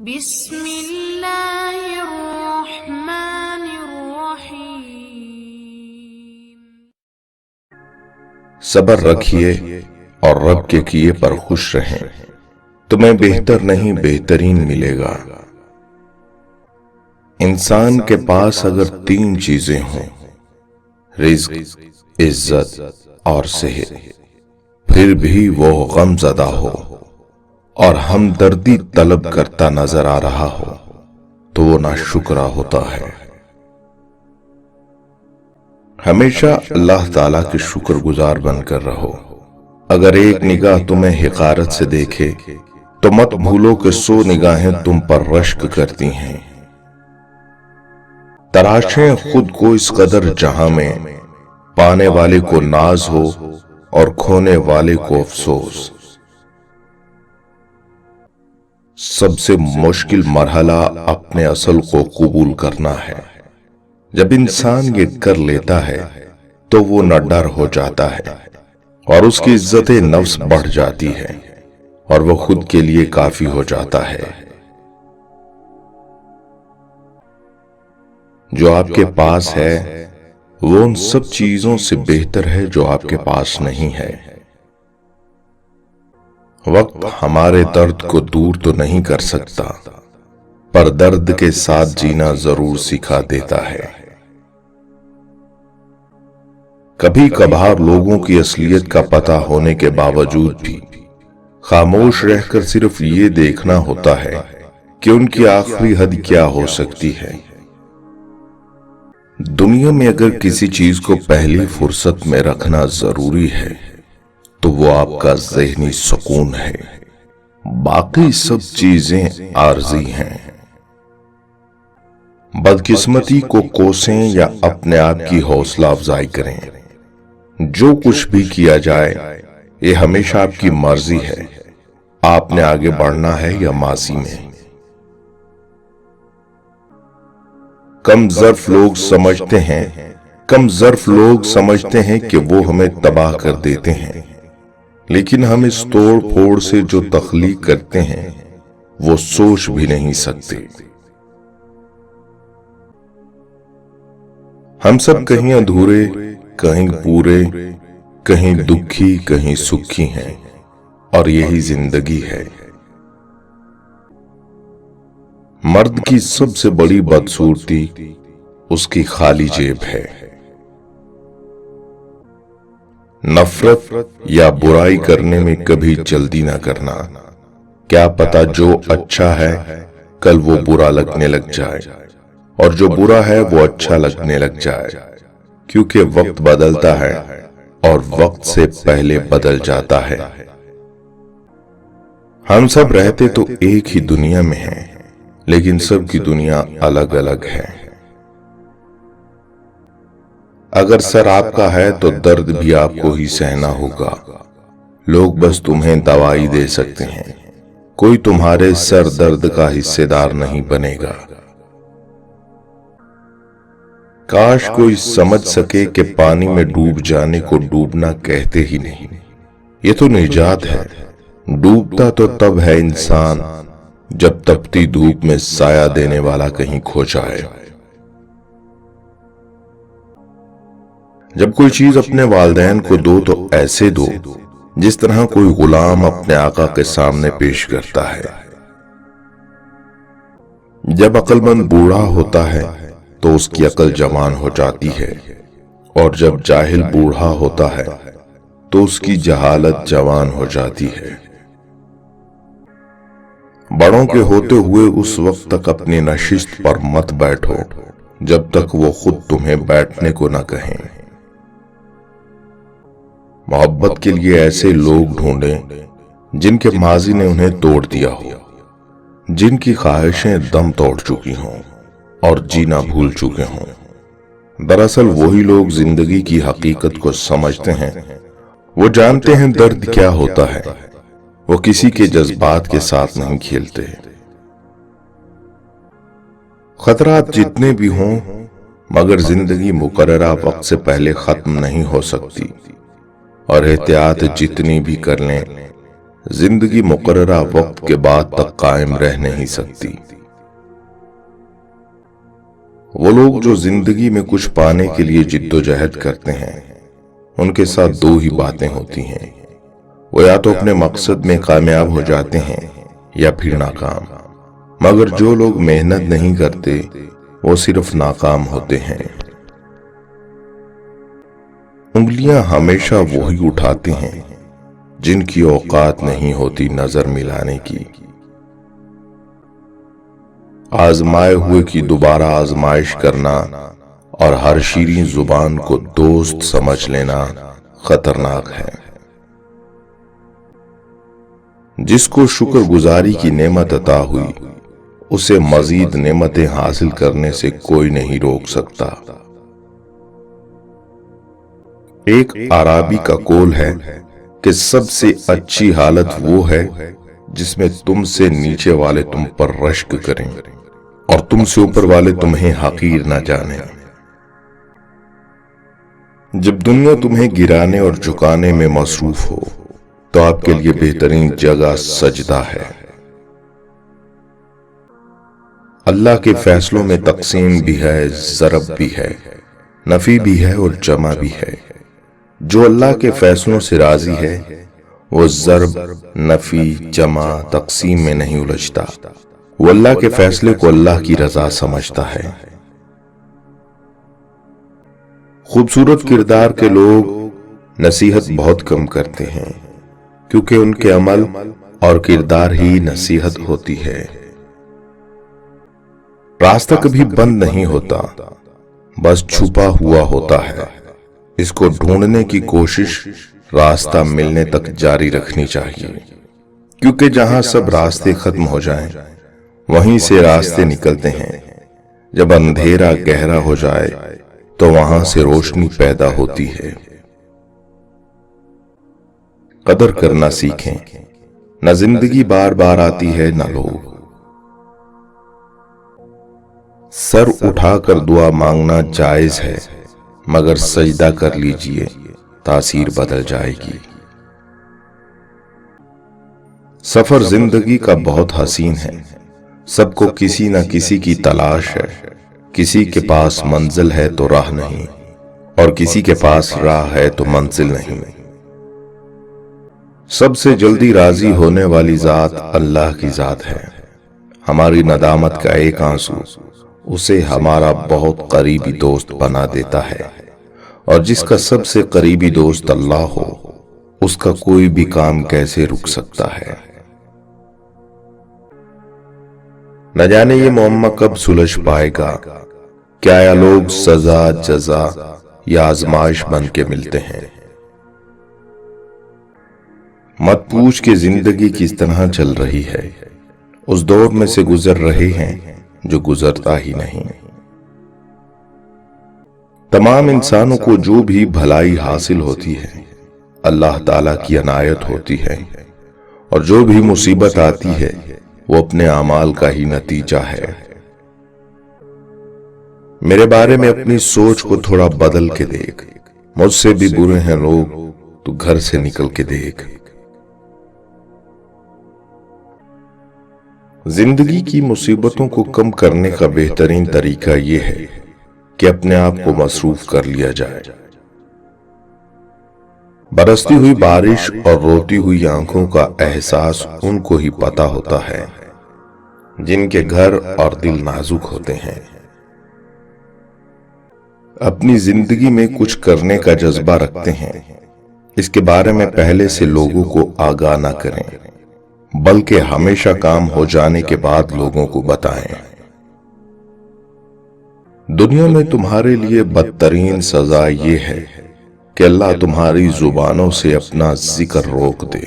بسم اللہ الرحمن الرحیم۔ صبر رکھیے اور رب کے کیے پر خوش رہیں، تمہیں بہتر نہیں بہترین ملے گا۔ انسان کے پاس اگر 3 چیزیں ہوں، رزق، عزت اور صحت، پھر بھی وہ غم زدہ ہو اور ہمدردی طلب کرتا نظر آ رہا ہو تو وہ ناشکرا ہوتا ہے۔ ہمیشہ اللہ تعالیٰ کے شکر گزار بن کر رہو۔ اگر ایک نگاہ تمہیں حقارت سے دیکھے تو مت بھولو کہ 100 نگاہیں تم پر رشک کرتی ہیں۔ تراشیں خود کو اس قدر جہاں میں پانے والے کو ناز ہو اور کھونے والے کو افسوس۔ سب سے مشکل مرحلہ اپنے اصل کو قبول کرنا ہے۔ جب انسان یہ کر لیتا ہے تو وہ نہ ڈر ہو جاتا ہے اور اس کی عزت نفس بڑھ جاتی ہے اور وہ خود کے لیے کافی ہو جاتا ہے۔ جو آپ کے پاس ہے وہ ان سب چیزوں سے بہتر ہے جو آپ کے پاس نہیں ہے۔ وقت ہمارے درد کو دور تو نہیں کر سکتا، پر درد کے ساتھ جینا ضرور سکھا دیتا ہے۔ کبھی کبھار لوگوں کی اصلیت کا پتہ ہونے کے باوجود بھی خاموش رہ کر صرف یہ دیکھنا ہوتا ہے کہ ان کی آخری حد کیا ہو سکتی ہے۔ دنیا میں اگر کسی چیز کو پہلی فرصت میں رکھنا ضروری ہے تو وہ آپ کا ذہنی سکون ہے، باقی سب چیزیں عارضی ہیں۔ بدقسمتی کو کوسیں یا اپنے آپ کی حوصلہ افزائی کریں، جو کچھ بھی کیا جائے یہ ہمیشہ آپ کی مرضی ہے، آپ نے آگے بڑھنا ہے یا ماضی میں۔ کم ظرف لوگ سمجھتے ہیں کہ وہ ہمیں تباہ کر دیتے ہیں، لیکن ہم اس توڑ پھوڑ سے جو تخلیق کرتے ہیں وہ سوچ بھی نہیں سکتے۔ ہم سب کہیں ادھورے، کہیں پورے، کہیں دکھی، کہیں سکھی ہیں، اور یہی زندگی ہے۔ مرد کی سب سے بڑی بدصورتی اس کی خالی جیب ہے۔ نفرت یا برائی کرنے میں کبھی جلدی نہ کرنا، کیا پتا جو اچھا ہے کل وہ برا لگنے لگ جائے اور جو برا ہے وہ اچھا لگنے لگ جائے، کیونکہ وقت بدلتا ہے اور وقت سے پہلے بدل جاتا ہے۔ ہم سب رہتے تو ایک ہی دنیا میں ہیں، لیکن سب کی دنیا الگ الگ ہے۔ اگر سر آپ کا ہے تو درد بھی آپ کو ہی سہنا ہوگا، لوگ بس تمہیں دوائی دے سکتے ہیں، کوئی تمہارے سر درد کا حصے دار نہیں بنے گا۔ کاش کوئی سمجھ سکے کہ پانی میں ڈوب جانے کو ڈوبنا کہتے ہی نہیں، یہ تو نجات ہے۔ ڈوبتا تو تب ہے انسان جب تپتی دھوپ میں سایہ دینے والا کہیں کھو جائے۔ جب کوئی چیز اپنے والدین کو دو تو ایسے دو جس طرح کوئی غلام اپنے آقا کے سامنے پیش کرتا ہے۔ جب عقل مند بوڑھا ہوتا ہے تو اس کی عقل جوان ہو جاتی ہے، اور جب جاہل بوڑھا ہوتا ہے تو اس کی جہالت جوان ہو جاتی ہے۔ بڑوں کے ہوتے ہوئے اس وقت تک اپنی نشست پر مت بیٹھو جب تک وہ خود تمہیں بیٹھنے کو نہ کہیں۔ محبت کے لیے ایسے لوگ ڈھونڈیں جن کے ماضی نے انہیں توڑ دیا ہو، جن کی خواہشیں دم توڑ چکی ہوں اور جینا بھول چکے ہوں۔ دراصل وہی لوگ زندگی کی حقیقت کو سمجھتے ہیں، وہ جانتے ہیں درد کیا ہوتا ہے، وہ کسی کے جذبات کے ساتھ نہیں کھیلتے۔ خطرات جتنے بھی ہوں مگر زندگی مقررہ وقت سے پہلے ختم نہیں ہو سکتی، اور احتیاط جتنی بھی کر لیں زندگی مقررہ وقت کے بعد تک قائم رہ نہیں سکتی۔ وہ لوگ جو زندگی میں کچھ پانے کے لیے جد و جہد کرتے ہیں، ان کے ساتھ دو ہی باتیں ہوتی ہیں، وہ یا تو اپنے مقصد میں کامیاب ہو جاتے ہیں یا پھر ناکام، مگر جو لوگ محنت نہیں کرتے وہ صرف ناکام ہوتے ہیں۔ انگلیاں ہمیشہ وہی اٹھاتے ہیں جن کی اوقات نہیں ہوتی نظر ملانے کی۔ آزمائے ہوئے کی دوبارہ آزمائش کرنا اور ہر شیریں زبان کو دوست سمجھ لینا خطرناک ہے۔ جس کو شکر گزاری کی نعمت عطا ہوئی، اسے مزید نعمتیں حاصل کرنے سے کوئی نہیں روک سکتا۔ ایک عربی کا قول ہے کہ سب سے اچھی حالت وہ ہے جس میں تم سے نیچے والے تم پر رشک کریں اور تم سے اوپر والے تمہیں حقیر نہ جانیں۔ جب دنیا تمہیں گرانے اور جھکانے میں مصروف ہو تو آپ کے لیے بہترین جگہ سجدہ ہے۔ اللہ کے فیصلوں میں تقسیم بھی ہے، ضرب بھی ہے، نفی بھی ہے اور جمع بھی ہے۔ جو اللہ کے فیصلوں سے راضی ہے وہ ضرب، نفی، جمع، تقسیم میں نہیں الجھتا، وہ اللہ کے فیصلے کو اللہ کی رضا سمجھتا ہے۔ خوبصورت کردار کے لوگ نصیحت بہت کم کرتے ہیں کیونکہ ان کے عمل اور کردار ہی نصیحت ہوتی ہے۔ راستہ کبھی بند نہیں ہوتا، بس چھپا ہوا ہوتا ہے۔ اس کو ڈھونڈنے کی کوشش راستہ ملنے تک جاری رکھنی چاہیے، کیونکہ جہاں سب راستے ختم ہو جائیں وہیں سے راستے نکلتے ہیں۔ جب اندھیرا گہرا ہو جائے تو وہاں سے روشنی پیدا ہوتی ہے۔ قدر کرنا سیکھیں، نہ زندگی بار بار آتی ہے نہ لوگ۔ سر اٹھا کر دعا مانگنا جائز ہے، مگر سجدہ کر لیجئے، تاثیر بدل جائے گی۔ سفر زندگی کا بہت حسین ہے، سب کو کسی نہ کسی کی تلاش ہے۔ کسی کے پاس منزل ہے تو راہ نہیں، اور کسی کے پاس راہ ہے تو منزل نہیں۔ سب سے جلدی راضی ہونے والی ذات اللہ کی ذات ہے۔ ہماری ندامت کا ایک آنسو اسے ہمارا بہت قریبی دوست بنا دیتا ہے، اور جس کا سب سے قریبی دوست اللہ ہو، اس کا کوئی بھی کام کیسے رک سکتا ہے۔ نہ جانے یہ معمہ کب سلجھ پائے گا، کیا یہ لوگ سزا، جزا یا آزمائش بن کے ملتے ہیں۔ مت پوچھ کہ زندگی کس طرح چل رہی ہے، اس دور میں سے گزر رہے ہیں جو گزرتا ہی نہیں۔ تمام انسانوں کو جو بھی بھلائی حاصل ہوتی ہے اللہ تعالیٰ کی عنایت ہوتی ہے، اور جو بھی مصیبت آتی ہے وہ اپنے اعمال کا ہی نتیجہ ہے۔ میرے بارے میں اپنی سوچ کو تھوڑا بدل کے دیکھ، مجھ سے بھی برے ہیں لوگ تو گھر سے نکل کے دیکھ۔ زندگی کی مصیبتوں کو کم کرنے کا بہترین طریقہ یہ ہے کہ اپنے آپ کو مصروف کر لیا جائے۔ برستی ہوئی بارش اور روتی ہوئی آنکھوں کا احساس ان کو ہی پتا ہوتا ہے جن کے گھر اور دل نازک ہوتے ہیں۔ اپنی زندگی میں کچھ کرنے کا جذبہ رکھتے ہیں، اس کے بارے میں پہلے سے لوگوں کو آگاہ نہ کریں، بلکہ ہمیشہ کام ہو جانے کے بعد لوگوں کو بتائیں۔ دنیا میں تمہارے لیے بدترین سزا یہ ہے کہ اللہ تمہاری زبانوں سے اپنا ذکر روک دے۔